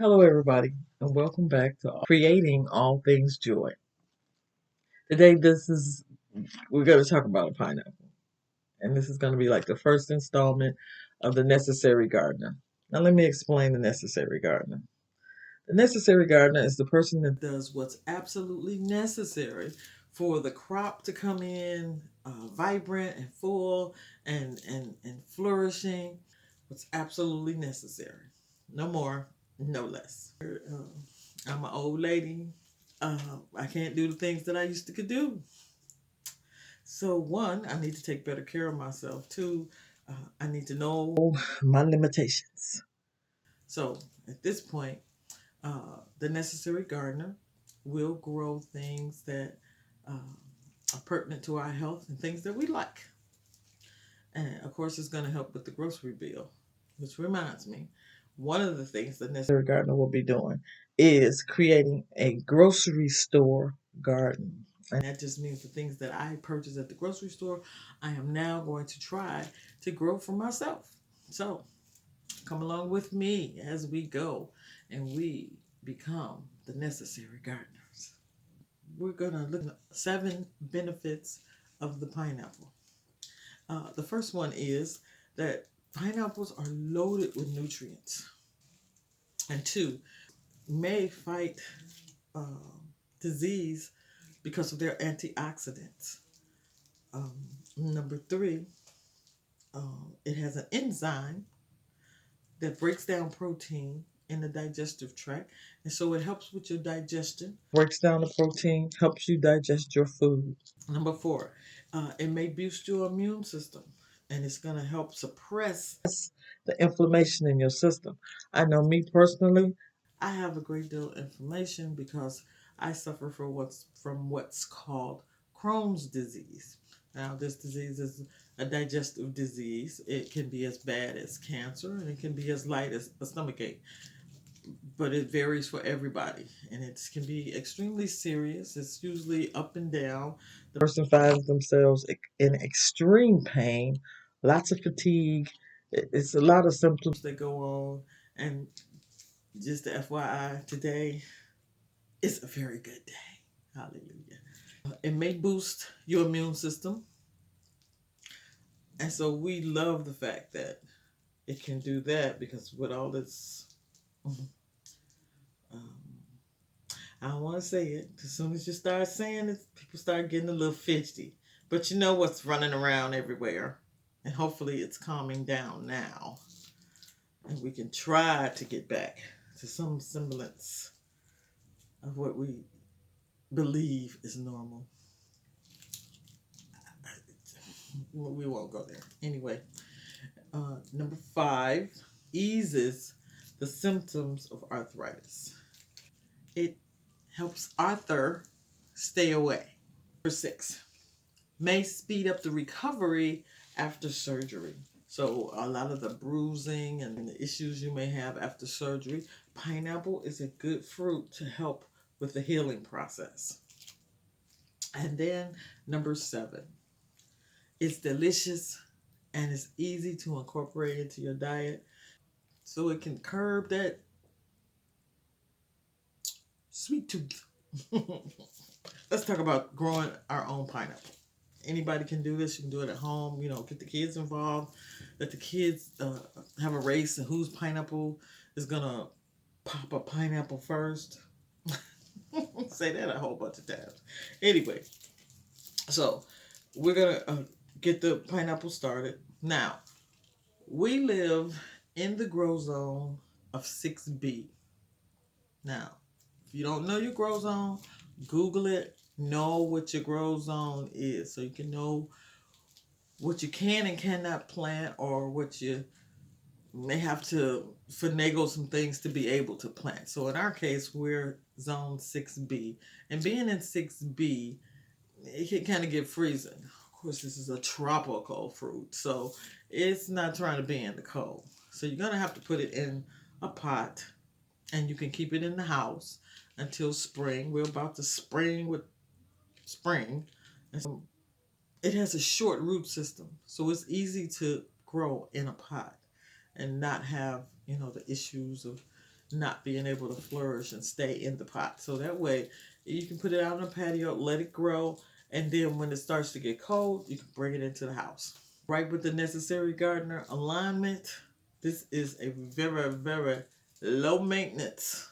Hello, everybody, and welcome back to Creating All Things Joy. Today, we're going to talk about a pineapple, and this is going to be like the first installment of the necessary gardener. Now, let me explain the necessary gardener. The necessary gardener is the person that does what's absolutely necessary for the crop to come in vibrant and full and flourishing. What's absolutely necessary. No more, no less. I'm an old lady. I can't do the things that I used to could do. So one, I need to take better care of myself. Two, I need to know my limitations. So at this point, the necessary gardener will grow things that are pertinent to our health and things that we like. And of course, it's going to help with the grocery bill, which reminds me, one of the things the necessary gardener will be doing is creating a grocery store garden. And that just means the things that I purchase at the grocery store, I am now going to try to grow for myself. So come along with me as we go and we become the necessary gardeners. We're going to look at 7 benefits of the pineapple. The first one is that pineapples are loaded with nutrients. And 2, may fight disease because of their antioxidants. Number 3, it has an enzyme that breaks down protein in the digestive tract, and so it helps with your digestion. Breaks down the protein, helps you digest your food. Number 4, it may boost your immune system, and it's going to help suppress the inflammation in your system. I know me personally, I have a great deal of inflammation because I suffer from what's called Crohn's disease. Now, this disease is a digestive disease. It can be as bad as cancer, and it can be as light as a stomachache, but it varies for everybody, and it can be extremely serious. It's usually up and down. The person finds themselves in extreme pain, lots of fatigue. It's a lot of symptoms that go on, and just the FYI, today is a very good day. Hallelujah. It may boost your immune system, and so we love the fact that it can do that because with all this, um, I don't want to say it. As soon as you start saying it, people start getting a little fidgety. But you know what's running around everywhere. And hopefully it's calming down now. And we can try to get back to some semblance of what we believe is normal. We won't go there. Anyway, number 5 eases the symptoms of arthritis. It helps Arthur stay away. Number 6 may speed up the recovery after surgery. So a lot of the bruising and the issues you may have after surgery, pineapple is a good fruit to help with the healing process. And then number 7, it's delicious and it's easy to incorporate into your diet. So it can curb that sweet tooth. Let's talk about growing our own pineapple. Anybody can do this. You can do it at home. Get the kids involved. Let the kids have a race and whose pineapple is gonna pop a pineapple first. Say that a whole bunch of times. Anyway, so we're gonna get the pineapple started. Now, we live in the grow zone of 6B. Now, if you don't know your grow zone, Google it. Know what your grow zone is so you can know what you can and cannot plant or what you may have to finagle some things to be able to plant. So in our case, we're zone 6B. And being in 6B, it can kind of get freezing. Of course, this is a tropical fruit, so it's not trying to be in the cold. So you're going to have to put it in a pot, and you can keep it in the house until spring. We're about to spring with spring. And so it has a short root system, so it's easy to grow in a pot and not have the issues of not being able to flourish and stay in the pot. So that way you can put it out on the patio, let it grow, and then when it starts to get cold, you can bring it into the house. Right with the necessary gardener alignment, this is a very, very low maintenance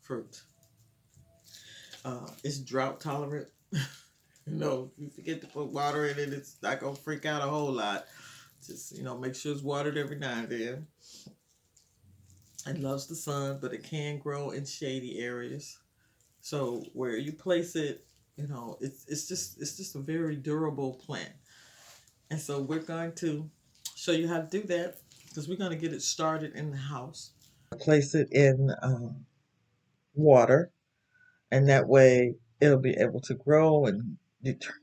fruit. It's drought tolerant. If you forget to put water in it, it's not gonna freak out a whole lot. Just make sure it's watered every now and then. It loves the sun, but it can grow in shady areas. So where you place it, it's just a very durable plant. And so we're going to show you how to do that because we're going to get it started in the house. Place it in water, and that way it'll be able to grow and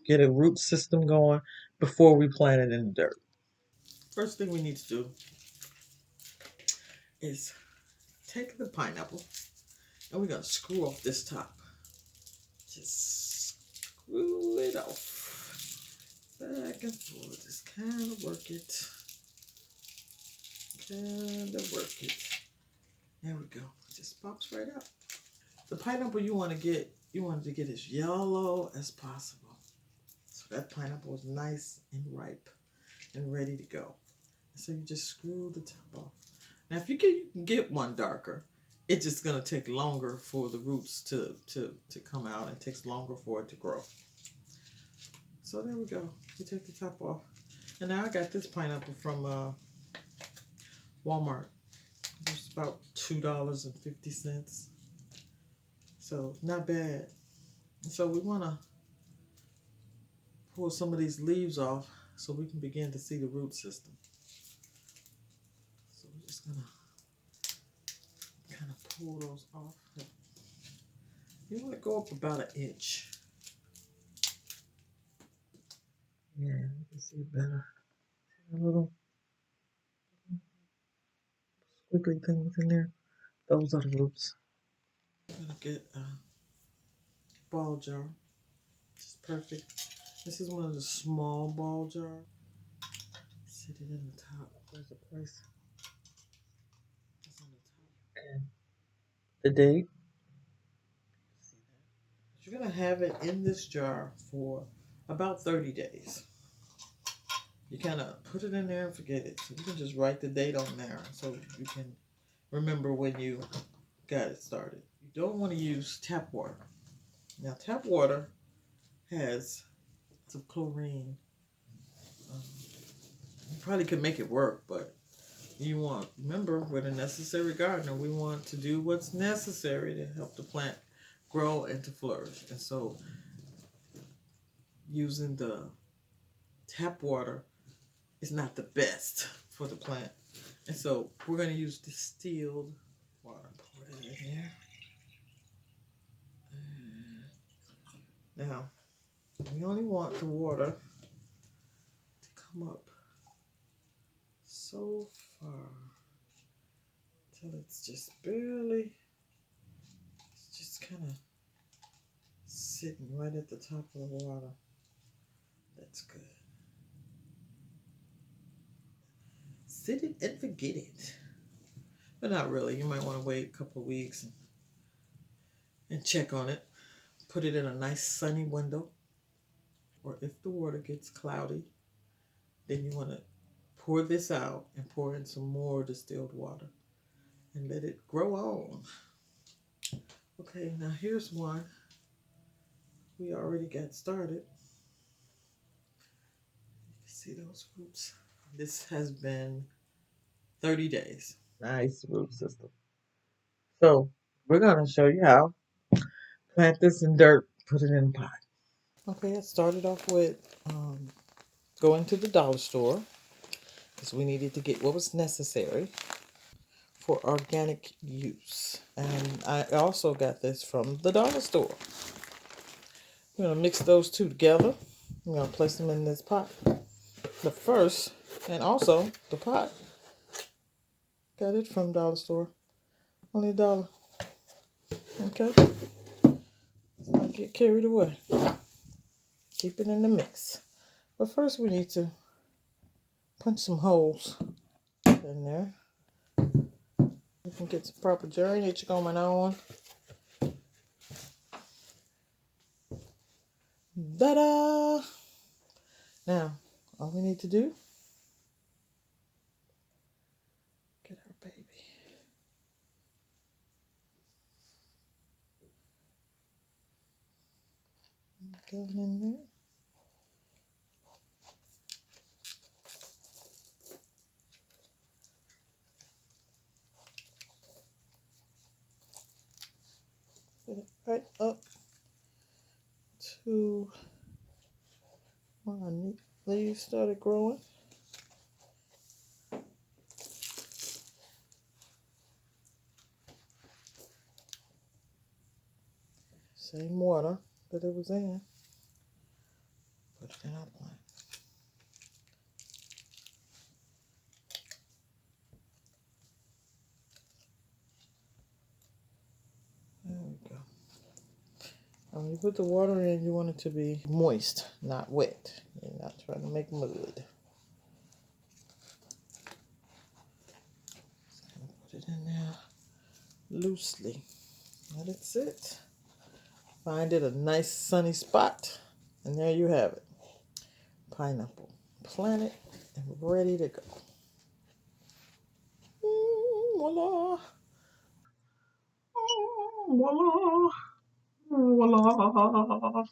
get a root system going before we plant it in the dirt. First thing we need to do is take the pineapple and we're going to screw off this top. Just screw it off. Back and forth. Just kind of work it. Kind of work it. There we go. It just pops right out. The pineapple you want it to get as yellow as possible. So that pineapple is nice and ripe and ready to go. So you just screw the top off. Now if you can get one darker, it's just gonna take longer for the roots to come out. It takes longer for it to grow. So there we go. You take the top off. And now I got this pineapple from Walmart. It's about $2.50. So not bad. So we want to pull some of these leaves off so we can begin to see the root system. So we're just gonna kind of pull those off. You want to go up about an inch. Yeah, you can see it better. A little squiggly things in there. Those are the roots. I'm gonna get a ball jar. It's perfect. This is one of the small ball jars. Sit it in the top. There's a place. It's on the top. And the date. You're gonna have it in this jar for about 30 days. You kind of put it in there and forget it. So you can just write the date on there so you can remember when you got it started. You don't want to use tap water. Now tap water has some chlorine. You probably could make it work, but remember, we're the necessary gardener. We want to do what's necessary to help the plant grow and to flourish. And so using the tap water is not the best for the plant. And so we're going to use distilled water. Pour that in here. Now, we only want the water to come up so far till it's just kind of sitting right at the top of the water. That's good. Sit it and forget it. But not really. You might want to wait a couple of weeks and check on it. Put it in a nice sunny window. Or if the water gets cloudy, then you want to pour this out and pour in some more distilled water and let it grow on. Okay, now here's one we already got started. You can see those roots. This has been 30 days. Nice root system. So we're going to show you how. Plant this in dirt, put it in a pot. Okay, I started off with going to the dollar store because we needed to get what was necessary for organic use. And I also got this from the dollar store. We're going to mix those two together. I'm going to place them in this pot. The first, and also the pot, got it from dollar store. Only $1. Okay. Let's not get carried away. Keep it in the mix. But first we need to punch some holes in there. You can get some proper drainage going on. Ta-da! Now, all we need to do, get our baby. Go in there. Put it right up to where my leaves started growing. Same water that it was in. Put it in our plant. There we go. And when you put the water in, you want it to be moist, not wet. You're not trying to make mud. Put it in there loosely. Let it sit. Find it a nice sunny spot. And there you have it. Pineapple. Planted and ready to go. Voila. Voila. Voila.